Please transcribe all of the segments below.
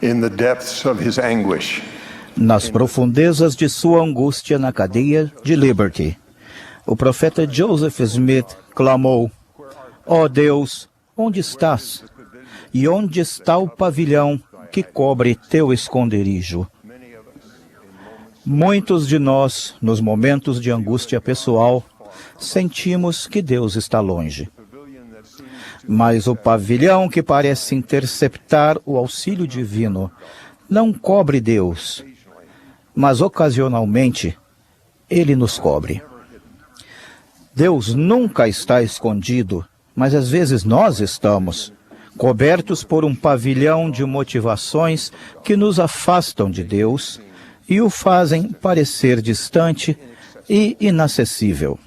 in the depths of his anguish. Nas profundezas de sua angústia na cadeia de Liberty, o profeta Joseph Smith clamou: ó Deus, onde estás? E onde está o pavilhão que cobre teu esconderijo? Muitos de nós, nos momentos de angústia pessoal, sentimos que Deus está longe. Mas o pavilhão que parece interceptar o auxílio divino não cobre Deus, mas ocasionalmente Ele nos cobre. Deus nunca está escondido, mas às vezes nós estamos, cobertos por um pavilhão de motivações que nos afastam de Deus e o fazem parecer distante e inacessível.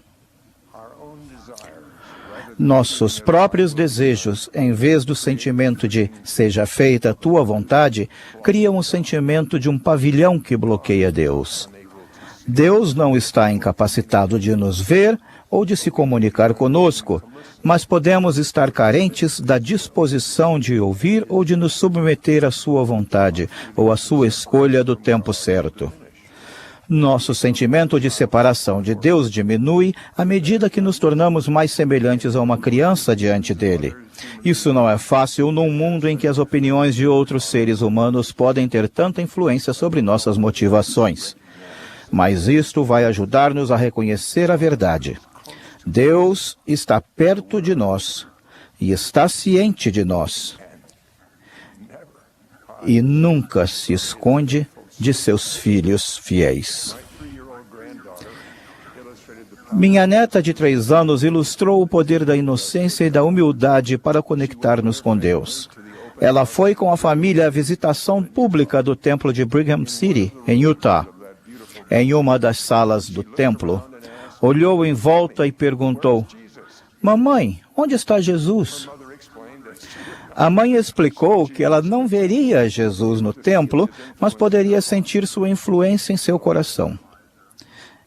Nossos próprios desejos, em vez do sentimento de seja feita a tua vontade, criam o sentimento de um pavilhão que bloqueia Deus. Deus não está incapacitado de nos ver ou de se comunicar conosco, mas podemos estar carentes da disposição de ouvir ou de nos submeter à sua vontade ou à sua escolha do tempo certo. Nosso sentimento de separação de Deus diminui à medida que nos tornamos mais semelhantes a uma criança diante dele. Isso não é fácil num mundo em que as opiniões de outros seres humanos podem ter tanta influência sobre nossas motivações. Mas isto vai ajudar-nos a reconhecer a verdade. Deus está perto de nós e está ciente de nós. E nunca se esconde de seus filhos fiéis. Minha neta de 3 anos ilustrou o poder da inocência e da humildade para conectar-nos com Deus. Ela foi com a família à visitação pública do templo de Brigham City, em Utah. Em uma das salas do templo, olhou em volta e perguntou: mamãe, onde está Jesus? A mãe explicou que ela não veria Jesus no templo, mas poderia sentir sua influência em seu coração.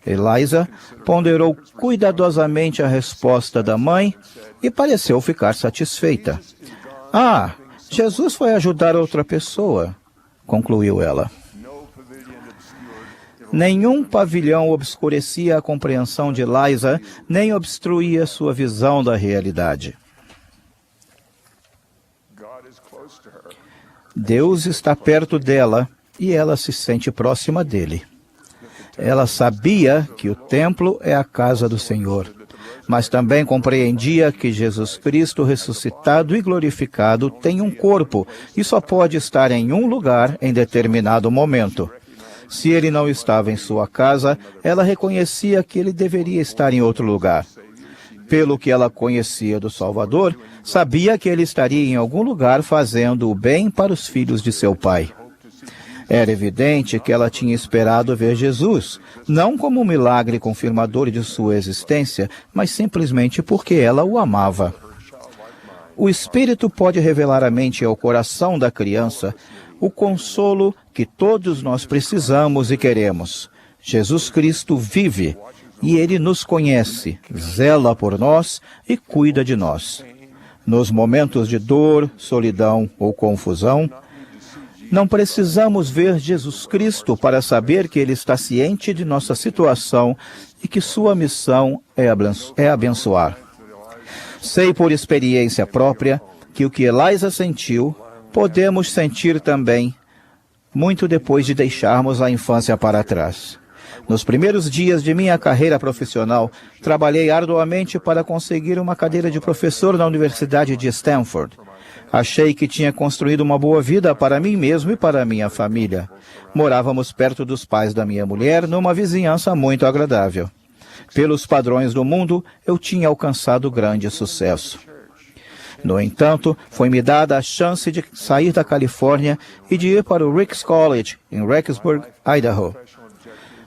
Eliza ponderou cuidadosamente a resposta da mãe e pareceu ficar satisfeita. Ah, Jesus foi ajudar outra pessoa, concluiu ela. Nenhum pavilhão obscurecia a compreensão de Eliza, nem obstruía sua visão da realidade. Deus está perto dela e ela se sente próxima dele. Ela sabia que o templo é a casa do Senhor, mas também compreendia que Jesus Cristo ressuscitado e glorificado tem um corpo e só pode estar em um lugar em determinado momento. Se ele não estava em sua casa, ela reconhecia que ele deveria estar em outro lugar. Pelo que ela conhecia do Salvador, sabia que ele estaria em algum lugar fazendo o bem para os filhos de seu pai. Era evidente que ela tinha esperado ver Jesus, não como um milagre confirmador de sua existência, mas simplesmente porque ela o amava. O Espírito pode revelar à mente e ao coração da criança o consolo que todos nós precisamos e queremos. Jesus Cristo vive e Ele nos conhece, zela por nós e cuida de nós. Nos momentos de dor, solidão ou confusão, não precisamos ver Jesus Cristo para saber que Ele está ciente de nossa situação e que sua missão é abençoar. Sei por experiência própria que o que Eliza sentiu, podemos sentir também, muito depois de deixarmos a infância para trás. Nos primeiros dias de minha carreira profissional, trabalhei arduamente para conseguir uma cadeira de professor na Universidade de Stanford. Achei que tinha construído uma boa vida para mim mesmo e para minha família. Morávamos perto dos pais da minha mulher, numa vizinhança muito agradável. Pelos padrões do mundo, eu tinha alcançado grande sucesso. No entanto, foi-me dada a chance de sair da Califórnia e de ir para o Ricks College, em Rexburg, Idaho.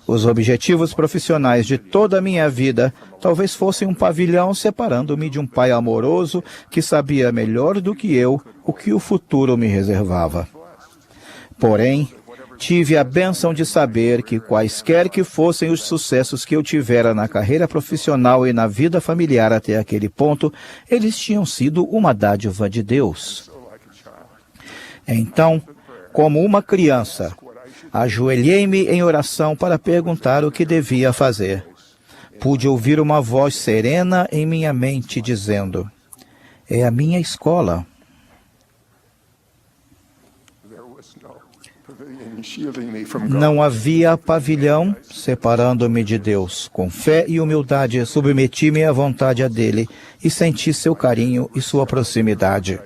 Os objetivos profissionais de toda a minha vida talvez fossem um pavilhão separando-me de um pai amoroso que sabia melhor do que eu o que o futuro me reservava. Porém, tive a bênção de saber que quaisquer que fossem os sucessos que eu tivera na carreira profissional e na vida familiar até aquele ponto, eles tinham sido uma dádiva de Deus. Então, Como uma criança, ajoelhei-me em oração para perguntar o que devia fazer. Pude ouvir uma voz serena em minha mente dizendo: é a minha escola. Não havia pavilhão separando-me de Deus. Com fé e humildade, submeti-me à vontade dele e senti seu carinho e sua proximidade.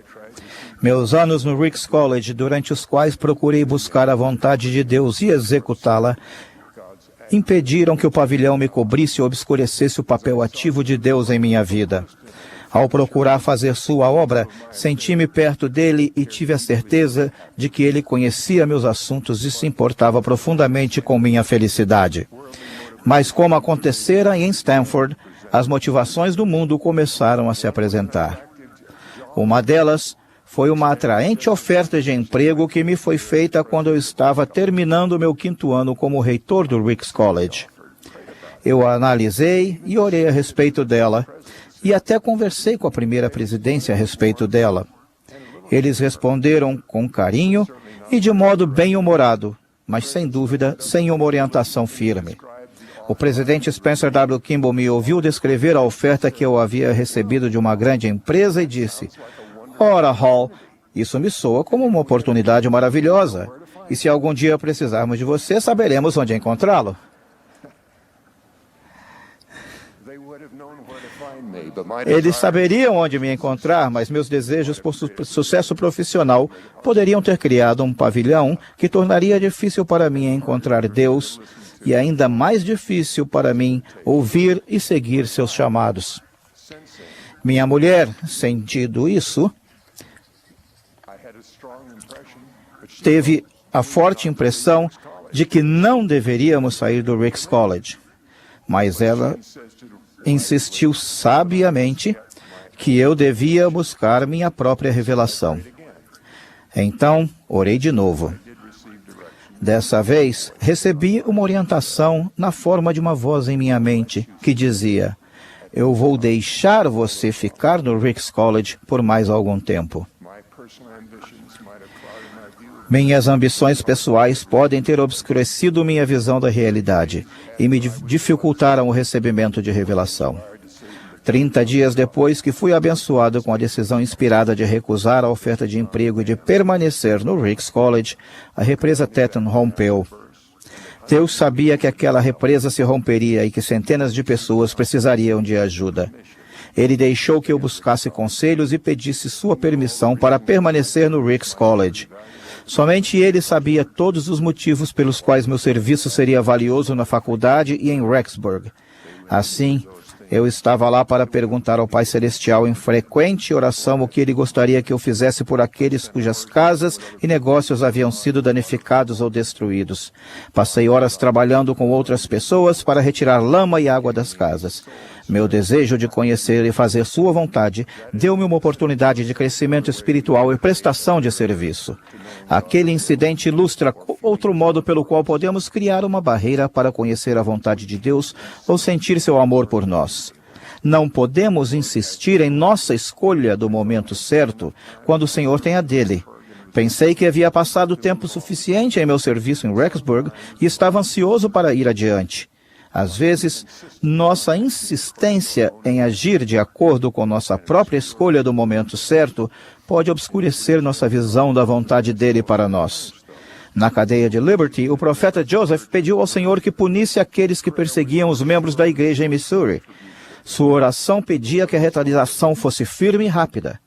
Meus anos no Ricks College, durante os quais procurei buscar a vontade de Deus e executá-la, impediram que o pavilhão me cobrisse ou obscurecesse o papel ativo de Deus em minha vida. Ao procurar fazer sua obra, senti-me perto dele e tive a certeza de que ele conhecia meus assuntos e se importava profundamente com minha felicidade. Mas como acontecera em Stanford, as motivações do mundo começaram a se apresentar. Uma delas foi uma atraente oferta de emprego que me foi feita quando eu estava terminando meu 5º ano como reitor do Ricks College. Eu a analisei e orei a respeito dela, e até conversei com a primeira presidência a respeito dela. Eles responderam com carinho e de modo bem-humorado, mas sem dúvida, sem uma orientação firme. O presidente Spencer W. Kimball me ouviu descrever a oferta que eu havia recebido de uma grande empresa e disse: ora, Hall, isso me soa como uma oportunidade maravilhosa. E se algum dia precisarmos de você, saberemos onde encontrá-lo. Eles saberiam onde me encontrar, mas meus desejos por sucesso profissional poderiam ter criado um pavilhão que tornaria difícil para mim encontrar Deus e ainda mais difícil para mim ouvir e seguir seus chamados. Minha mulher, sentindo isso, teve a forte impressão de que não deveríamos sair do Ricks College, mas ela insistiu sabiamente que eu devia buscar minha própria revelação. Então, orei de novo. Dessa vez, recebi uma orientação na forma de uma voz em minha mente que dizia: eu vou deixar você ficar no Ricks College por mais algum tempo. Minhas ambições pessoais podem ter obscurecido minha visão da realidade e me dificultaram o recebimento de revelação. 30 dias depois que fui abençoado com a decisão inspirada de recusar a oferta de emprego e de permanecer no Ricks College, a represa Teton rompeu. Deus sabia que aquela represa se romperia e que centenas de pessoas precisariam de ajuda. Ele deixou que eu buscasse conselhos e pedisse sua permissão para permanecer no Ricks College. Somente ele sabia todos os motivos pelos quais meu serviço seria valioso na faculdade e em Rexburg. Assim, eu estava lá para perguntar ao Pai Celestial em frequente oração o que ele gostaria que eu fizesse por aqueles cujas casas e negócios haviam sido danificados ou destruídos. Passei horas trabalhando com outras pessoas para retirar lama e água das casas. Meu desejo de conhecer e fazer sua vontade deu-me uma oportunidade de crescimento espiritual e prestação de serviço. Aquele incidente ilustra outro modo pelo qual podemos criar uma barreira para conhecer a vontade de Deus ou sentir seu amor por nós. Não podemos insistir em nossa escolha do momento certo quando o Senhor tem a dele. Pensei que havia passado tempo suficiente em meu serviço em Rexburg e estava ansioso para ir adiante. Às vezes, nossa insistência em agir de acordo com nossa própria escolha do momento certo pode obscurecer nossa visão da vontade dele para nós. Na cadeia de Liberty, o profeta Joseph pediu ao Senhor que punisse aqueles que perseguiam os membros da igreja em Missouri. Sua oração pedia que a retaliação fosse firme e rápida.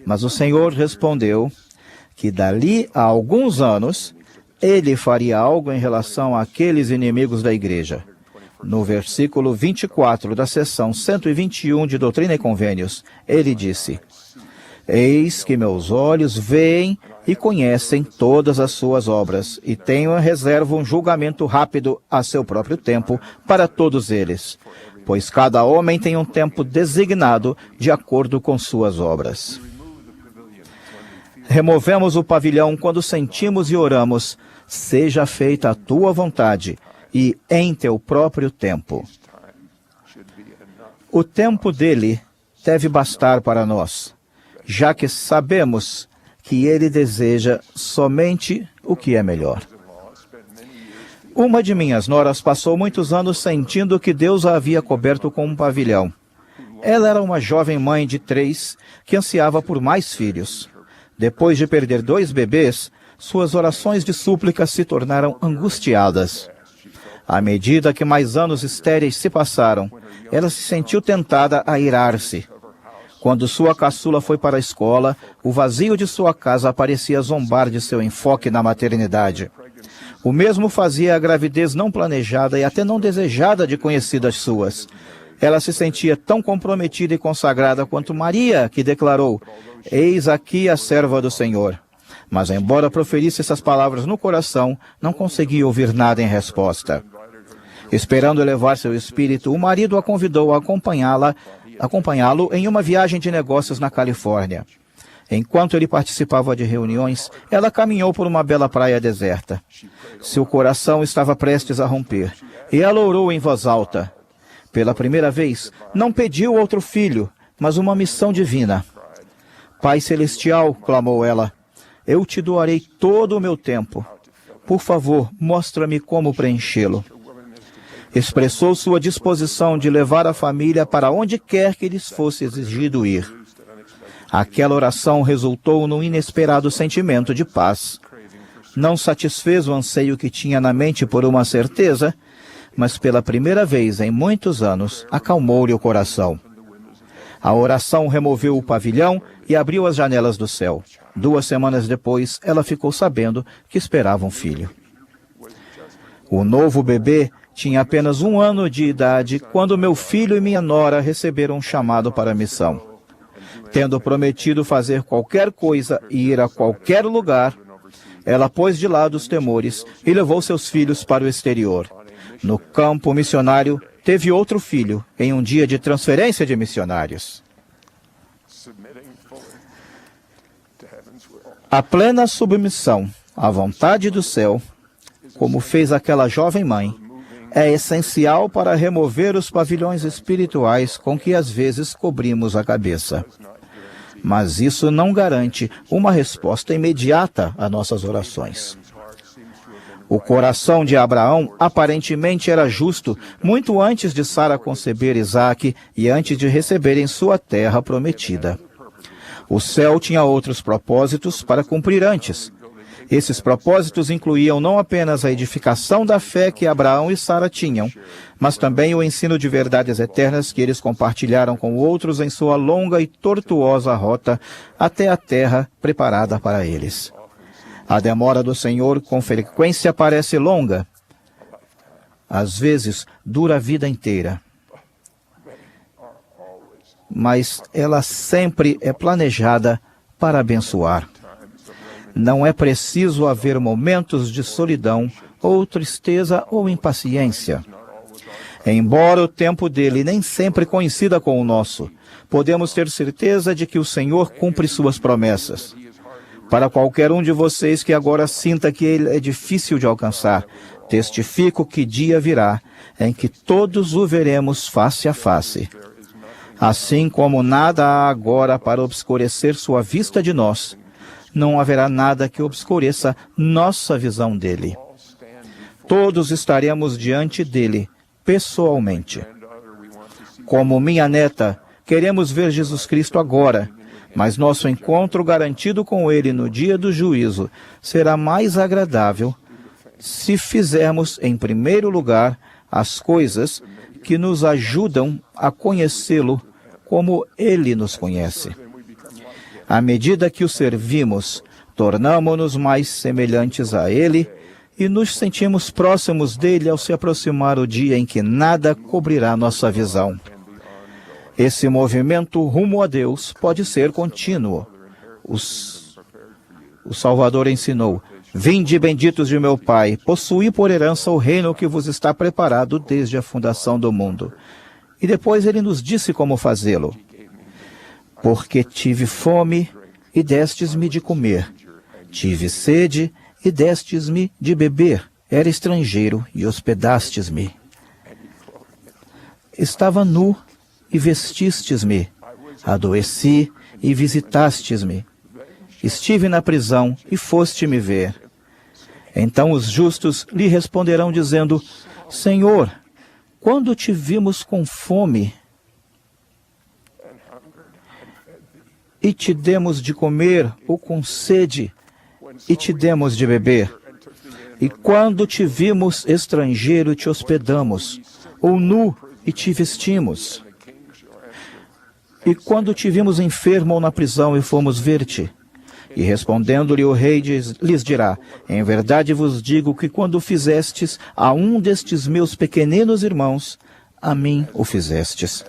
Mas o Senhor respondeu que dali a alguns anos, ele faria algo em relação àqueles inimigos da igreja. No versículo 24 da seção 121 de Doutrina e Convênios, ele disse: eis que meus olhos veem e conhecem todas as suas obras, e tenho em reserva um julgamento rápido a seu próprio tempo para todos eles, pois cada homem tem um tempo designado de acordo com suas obras. Removemos o pavilhão quando sentimos e oramos: seja feita a tua vontade, e em teu próprio tempo. O tempo dele deve bastar para nós, já que sabemos que ele deseja somente o que é melhor. Uma de minhas noras passou muitos anos sentindo que Deus a havia coberto com um pavilhão. Ela era uma jovem mãe de 3 que ansiava por mais filhos. Depois de perder 2 bebês, suas orações de súplica se tornaram angustiadas. À medida que mais anos estéreis se passaram, ela se sentiu tentada a irar-se. Quando sua caçula foi para a escola, o vazio de sua casa parecia zombar de seu enfoque na maternidade. O mesmo fazia a gravidez não planejada e até não desejada de conhecidas suas. Ela se sentia tão comprometida e consagrada quanto Maria, que declarou: "Eis aqui a serva do Senhor." Mas, embora proferisse essas palavras no coração, não conseguia ouvir nada em resposta. Esperando elevar seu espírito, o marido a convidou a acompanhá-lo em uma viagem de negócios na Califórnia. Enquanto ele participava de reuniões, ela caminhou por uma bela praia deserta. Seu coração estava prestes a romper, e ela orou em voz alta. Pela primeira vez, não pediu outro filho, mas uma missão divina. "Pai Celestial", clamou ela, "eu te doarei todo o meu tempo. Por favor, mostra-me como preenchê-lo." Expressou sua disposição de levar a família para onde quer que lhes fosse exigido ir. Aquela oração resultou num inesperado sentimento de paz. Não satisfez o anseio que tinha na mente por uma certeza, mas pela primeira vez em muitos anos acalmou-lhe o coração. A oração removeu o pavilhão e abriu as janelas do céu. 2 semanas depois, ela ficou sabendo que esperava um filho. O novo bebê tinha apenas 1 ano de idade quando meu filho e minha nora receberam um chamado para a missão. Tendo prometido fazer qualquer coisa e ir a qualquer lugar, ela pôs de lado os temores e levou seus filhos para o exterior. No campo missionário, teve outro filho em um dia de transferência de missionários. A plena submissão à vontade do céu, como fez aquela jovem mãe, é essencial para remover os pavilhões espirituais com que às vezes cobrimos a cabeça. Mas isso não garante uma resposta imediata a nossas orações. O coração de Abraão aparentemente era justo muito antes de Sara conceber Isaque e antes de receberem sua terra prometida. O céu tinha outros propósitos para cumprir antes. Esses propósitos incluíam não apenas a edificação da fé que Abraão e Sara tinham, mas também o ensino de verdades eternas que eles compartilharam com outros em sua longa e tortuosa rota até a terra preparada para eles. A demora do Senhor com frequência parece longa. Às vezes, dura a vida inteira. Mas ela sempre é planejada para abençoar. Não é preciso haver momentos de solidão, ou tristeza, ou impaciência. Embora o tempo dele nem sempre coincida com o nosso, podemos ter certeza de que o Senhor cumpre suas promessas. Para qualquer um de vocês que agora sinta que ele é difícil de alcançar, testifico que dia virá em que todos o veremos face a face. Assim como nada há agora para obscurecer sua vista de nós, não haverá nada que obscureça nossa visão dele. Todos estaremos diante dele, pessoalmente. Como minha neta, queremos ver Jesus Cristo agora, mas nosso encontro garantido com ele no dia do juízo será mais agradável se fizermos, em primeiro lugar, as coisas que nos ajudam a conhecê-lo como ele nos conhece. À medida que o servimos, tornamo-nos mais semelhantes a ele e nos sentimos próximos dele ao se aproximar o dia em que nada cobrirá nossa visão. Esse movimento rumo a Deus pode ser contínuo. O Salvador ensinou: "Vinde, benditos de meu Pai, possuí por herança o reino que vos está preparado desde a fundação do mundo." E depois ele nos disse como fazê-lo. "Porque tive fome e destes-me de comer. Tive sede e destes-me de beber. Era estrangeiro e hospedastes-me. Estava nu e vestistes-me. Adoeci e visitastes-me." estive na prisão e foste me ver. Então os justos lhe responderão dizendo: Senhor, quando te vimos com fome e te demos de comer, ou com sede e te demos de beber? E quando te vimos estrangeiro e te hospedamos, ou nu e te vestimos? E quando te vimos enfermo ou na prisão e fomos ver-te? E respondendo-lhe o rei lhes dirá: em verdade vos digo que quando fizestes a um destes meus pequeninos irmãos, a mim o fizestes.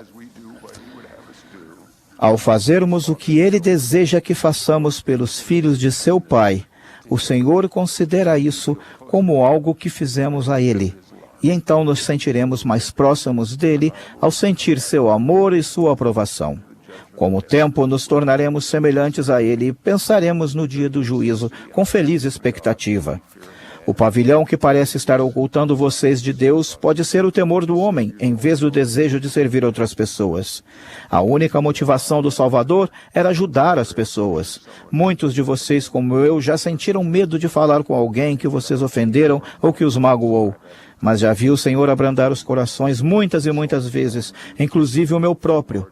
Ao fazermos o que ele deseja que façamos pelos filhos de seu Pai, o Senhor considera isso como algo que fizemos a ele. E então nos sentiremos mais próximos dele ao sentir seu amor e sua aprovação. Com o tempo nos tornaremos semelhantes a ele e pensaremos no dia do juízo com feliz expectativa. O pavilhão que parece estar ocultando vocês de Deus pode ser o temor do homem, em vez do desejo de servir outras pessoas. A única motivação do Salvador era ajudar as pessoas. Muitos de vocês, como eu, já sentiram medo de falar com alguém que vocês ofenderam ou que os magoou. Mas já vi o Senhor abrandar os corações muitas e muitas vezes, inclusive o meu próprio.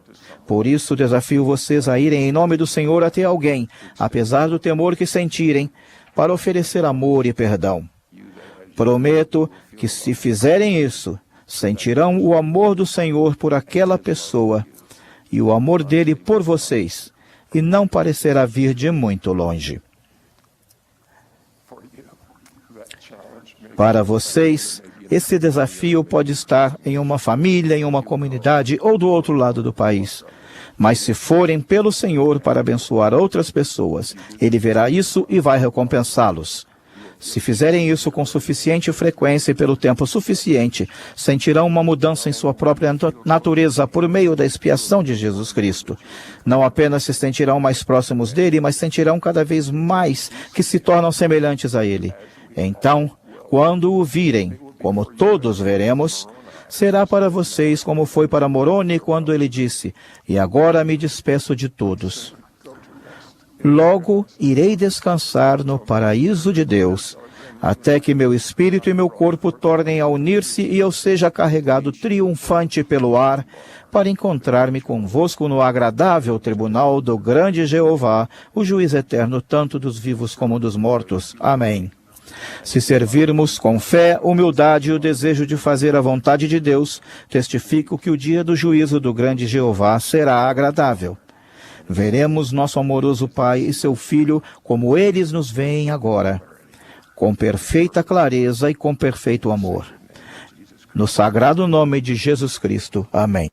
Por isso desafio vocês a irem em nome do Senhor até alguém, apesar do temor que sentirem, para oferecer amor e perdão. Prometo que se fizerem isso, sentirão o amor do Senhor por aquela pessoa e o amor dele por vocês, e não parecerá vir de muito longe. Para vocês, esse desafio pode estar em uma família, em uma comunidade ou do outro lado do país. Mas se forem pelo Senhor para abençoar outras pessoas, Ele verá isso e vai recompensá-los. Se fizerem isso com suficiente frequência e pelo tempo suficiente, sentirão uma mudança em sua própria natureza por meio da expiação de Jesus Cristo. Não apenas se sentirão mais próximos dele, mas sentirão cada vez mais que se tornam semelhantes a ele. Então, quando o virem, como todos veremos, será para vocês como foi para Moroni quando ele disse: e agora me despeço de todos. Logo irei descansar no paraíso de Deus, até que meu espírito e meu corpo tornem a unir-se e eu seja carregado triunfante pelo ar, para encontrar-me convosco no agradável tribunal do grande Jeová, o juiz eterno tanto dos vivos como dos mortos. Amém. Se servirmos com fé, humildade e o desejo de fazer a vontade de Deus, testifico que o dia do juízo do grande Jeová será agradável. Veremos nosso amoroso Pai e seu Filho como eles nos veem agora, com perfeita clareza e com perfeito amor. No sagrado nome de Jesus Cristo. Amém.